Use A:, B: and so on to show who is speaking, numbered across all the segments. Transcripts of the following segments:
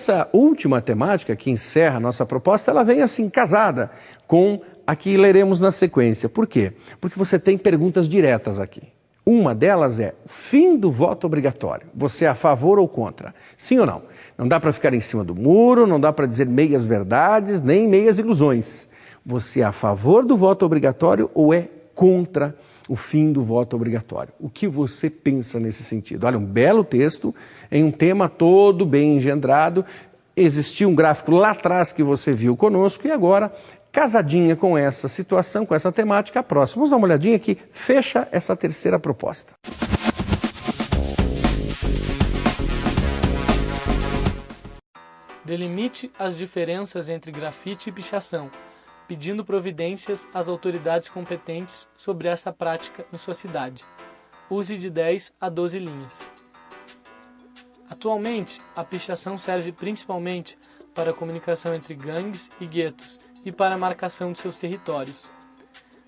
A: essa última temática que encerra a nossa proposta, ela vem assim casada com a que leremos na sequência. Por quê? Porque você tem perguntas diretas aqui. Uma delas é, fim do voto obrigatório. Você é a favor ou contra? Sim ou não? Não dá para ficar em cima do muro, não dá para dizer meias verdades, nem meias ilusões. Você é a favor do voto obrigatório ou é contra o fim do voto obrigatório? O que você pensa nesse sentido? Olha, um belo texto em um tema todo bem engendrado. Existia um gráfico lá atrás que você viu conosco e agora, casadinha com essa situação, com essa temática, a próxima. Vamos dar uma olhadinha aqui, fecha essa terceira proposta.
B: Delimite as diferenças entre grafite e pichação, pedindo providências às autoridades competentes sobre essa prática em sua cidade. Use de 10 a 12 linhas. Atualmente, a pichação serve principalmente para a comunicação entre gangues e guetos e para a marcação de seus territórios.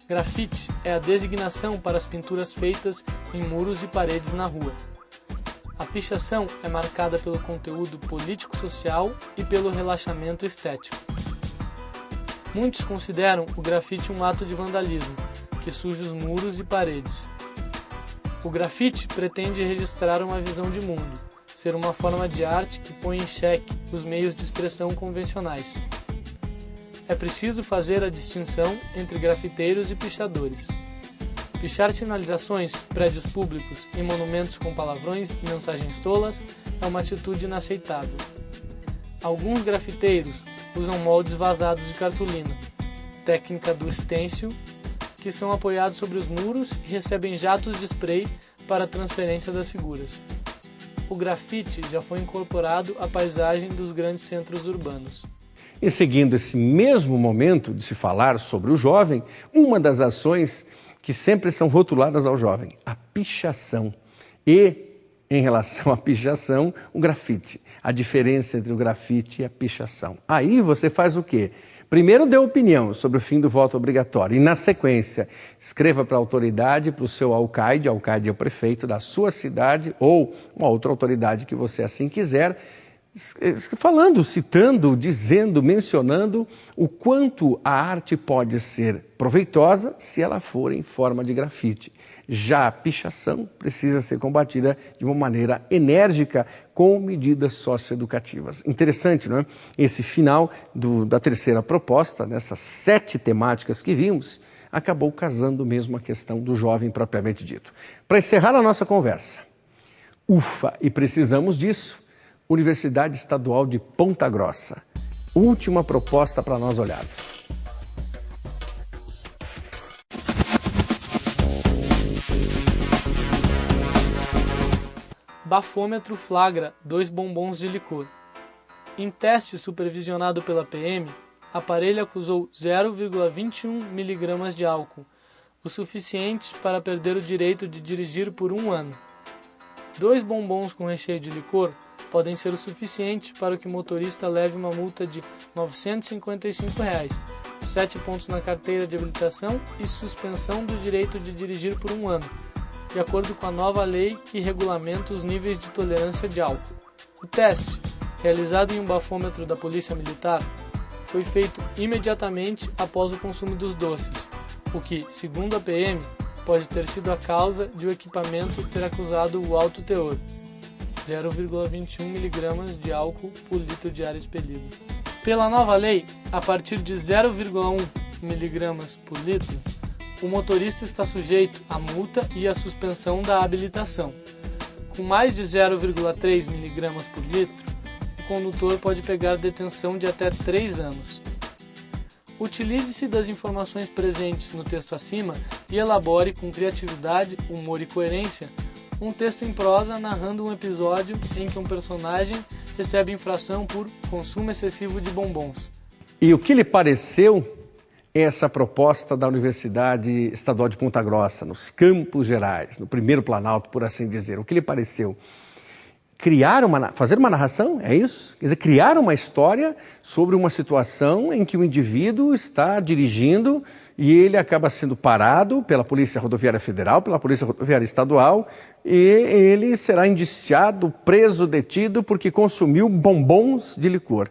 B: Grafite é a designação para as pinturas feitas em muros e paredes na rua. A pichação é marcada pelo conteúdo político-social e pelo relaxamento estético. Muitos consideram o grafite um ato de vandalismo, que suja os muros e paredes. O grafite pretende registrar uma visão de mundo, ser uma forma de arte que põe em xeque os meios de expressão convencionais. É preciso fazer a distinção entre grafiteiros e pichadores. Pichar sinalizações, prédios públicos e monumentos com palavrões e mensagens tolas é uma atitude inaceitável. Alguns grafiteiros usam moldes vazados de cartolina, técnica do stencil, que são apoiados sobre os muros e recebem jatos de spray para a transferência das figuras. O grafite já foi incorporado à paisagem dos grandes centros urbanos.
A: E seguindo esse mesmo momento de se falar sobre o jovem, uma das ações que sempre são rotuladas ao jovem, a pichação. E, em relação à pichação, o grafite. A diferença entre o grafite e a pichação. Aí você faz o quê? Primeiro dê opinião sobre o fim do voto obrigatório e, na sequência, escreva para a autoridade, para o seu alcaide é o prefeito da sua cidade ou uma outra autoridade que você assim quiser, falando, citando, dizendo, mencionando o quanto a arte pode ser proveitosa se ela for em forma de grafite. Já a pichação precisa ser combatida de uma maneira enérgica com medidas socioeducativas. Interessante, não é? Esse final da terceira proposta, nessas 7 temáticas que vimos, acabou casando mesmo a questão do jovem propriamente dito. Para encerrar a nossa conversa, ufa, e precisamos disso, Universidade Estadual de Ponta Grossa. Última proposta para nós olharmos.
B: Bafômetro flagra 2 bombons de licor. Em teste supervisionado pela PM, aparelho acusou 0,21 mg de álcool, o suficiente para perder o direito de dirigir por 1 ano. 2 bombons com recheio de licor podem ser o suficiente para que o motorista leve uma multa de R$ 955, 7 pontos na carteira de habilitação e suspensão do direito de dirigir por 1 ano, de acordo com a nova lei que regulamenta os níveis de tolerância de álcool. O teste, realizado em um bafômetro da Polícia Militar, foi feito imediatamente após o consumo dos doces, o que, segundo a PM, pode ter sido a causa de o equipamento ter acusado o alto teor, 0,21 mg de álcool por litro de ar expelido. Pela nova lei, a partir de 0,1 mg por litro, o motorista está sujeito à multa e à suspensão da habilitação. Com mais de 0,3 mg por litro, o condutor pode pegar detenção de até 3 anos. Utilize-se das informações presentes no texto acima e elabore com criatividade, humor e coerência um texto em prosa narrando um episódio em que um personagem recebe infração por consumo excessivo de bombons.
A: E o que lhe pareceu essa proposta da Universidade Estadual de Ponta Grossa, nos Campos Gerais, no primeiro Planalto, por assim dizer? O que lhe pareceu? fazer uma narração, é isso? Quer dizer, criar uma história sobre uma situação em que o indivíduo está dirigindo e ele acaba sendo parado pela Polícia Rodoviária Federal, pela Polícia Rodoviária Estadual, e ele será indiciado, preso, detido porque consumiu bombons de licor.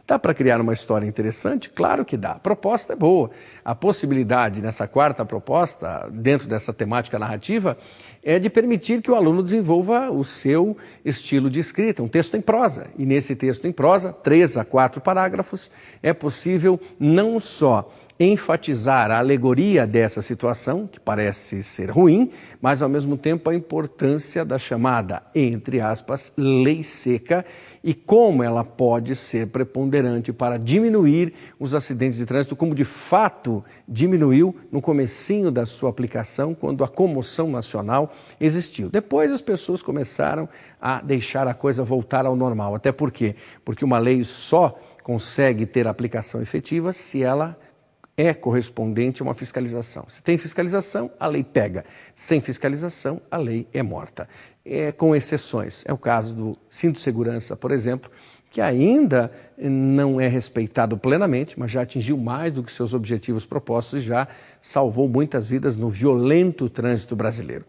A: Dá para criar uma história interessante? Claro que dá. A proposta é boa. A possibilidade nessa quarta proposta, dentro dessa temática narrativa, é de permitir que o aluno desenvolva o seu estilo de escrita, um texto em prosa. E nesse texto em prosa, 3 a 4 parágrafos, é possível não só enfatizar a alegoria dessa situação, que parece ser ruim, mas ao mesmo tempo a importância da chamada, entre aspas, lei seca e como ela pode ser preponderante para diminuir os acidentes de trânsito, como de fato diminuiu no comecinho da sua aplicação, quando a comoção nacional existiu. Depois as pessoas começaram a deixar a coisa voltar ao normal. Até por quê? Porque uma lei só consegue ter aplicação efetiva se ela é correspondente a uma fiscalização. Se tem fiscalização, a lei pega. Sem fiscalização, a lei é morta. Com exceções. É o caso do cinto de segurança, por exemplo, que ainda não é respeitado plenamente, mas já atingiu mais do que seus objetivos propostos e já salvou muitas vidas no violento trânsito brasileiro.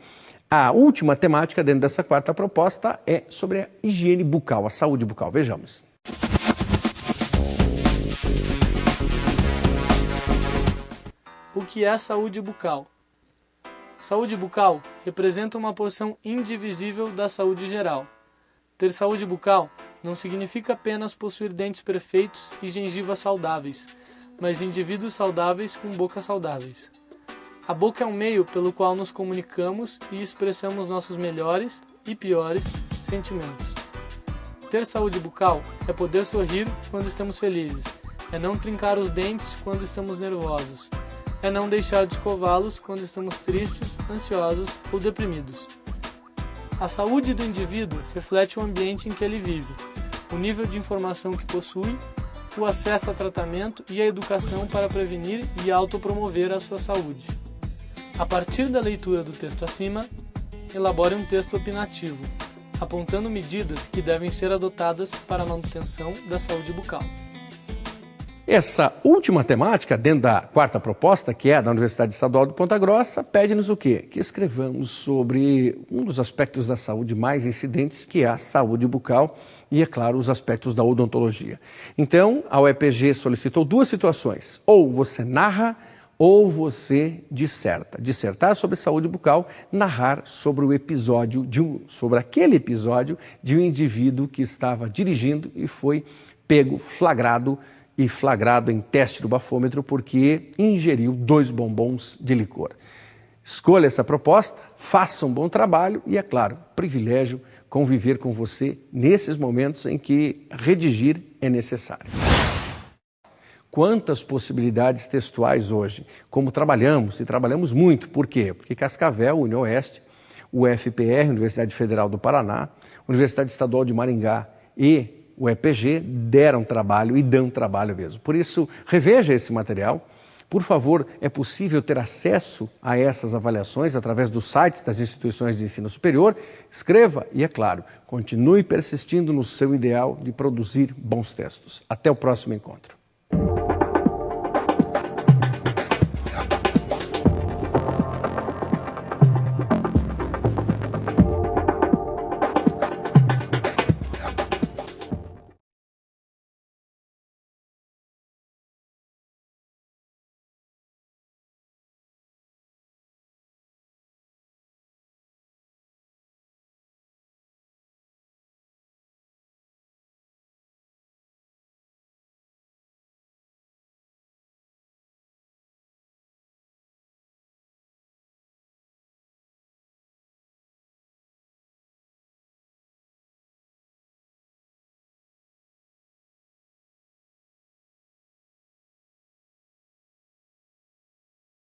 A: A última temática dentro dessa quarta proposta é sobre a higiene bucal, a saúde bucal. Vejamos.
B: O que é saúde bucal? Saúde bucal representa uma porção indivisível da saúde geral. Ter saúde bucal não significa apenas possuir dentes perfeitos e gengivas saudáveis, mas indivíduos saudáveis com bocas saudáveis. A boca é um meio pelo qual nos comunicamos e expressamos nossos melhores e piores sentimentos. Ter saúde bucal é poder sorrir quando estamos felizes, é não trincar os dentes quando estamos nervosos, é não deixar de escová-los quando estamos tristes, ansiosos ou deprimidos. A saúde do indivíduo reflete o ambiente em que ele vive, o nível de informação que possui, o acesso a tratamento e a educação para prevenir e autopromover a sua saúde. A partir da leitura do texto acima, elabore um texto opinativo, apontando medidas que devem ser adotadas para a manutenção da saúde bucal.
A: Essa última temática, dentro da quarta proposta, que é a da Universidade Estadual de Ponta Grossa, pede-nos o quê? Que escrevamos sobre um dos aspectos da saúde mais incidentes, que é a saúde bucal e, é claro, os aspectos da odontologia. Então, a UEPG solicitou 2 situações. Ou você narra ou você disserta. Dissertar sobre saúde bucal, narrar sobre o episódio sobre aquele episódio de um indivíduo que estava dirigindo e foi pego, flagrado em teste do bafômetro porque ingeriu 2 bombons de licor. Escolha essa proposta, faça um bom trabalho e, é claro, privilégio conviver com você nesses momentos em que redigir é necessário. Quantas possibilidades textuais hoje, como trabalhamos, e trabalhamos muito. Por quê? Porque Cascavel, UniOeste, UFPR, Universidade Federal do Paraná, Universidade Estadual de Maringá e o EPG deram trabalho e dão trabalho mesmo. Por isso, reveja esse material. Por favor, é possível ter acesso a essas avaliações através dos sites das instituições de ensino superior. Escreva e, é claro, continue persistindo no seu ideal de produzir bons textos. Até o próximo encontro.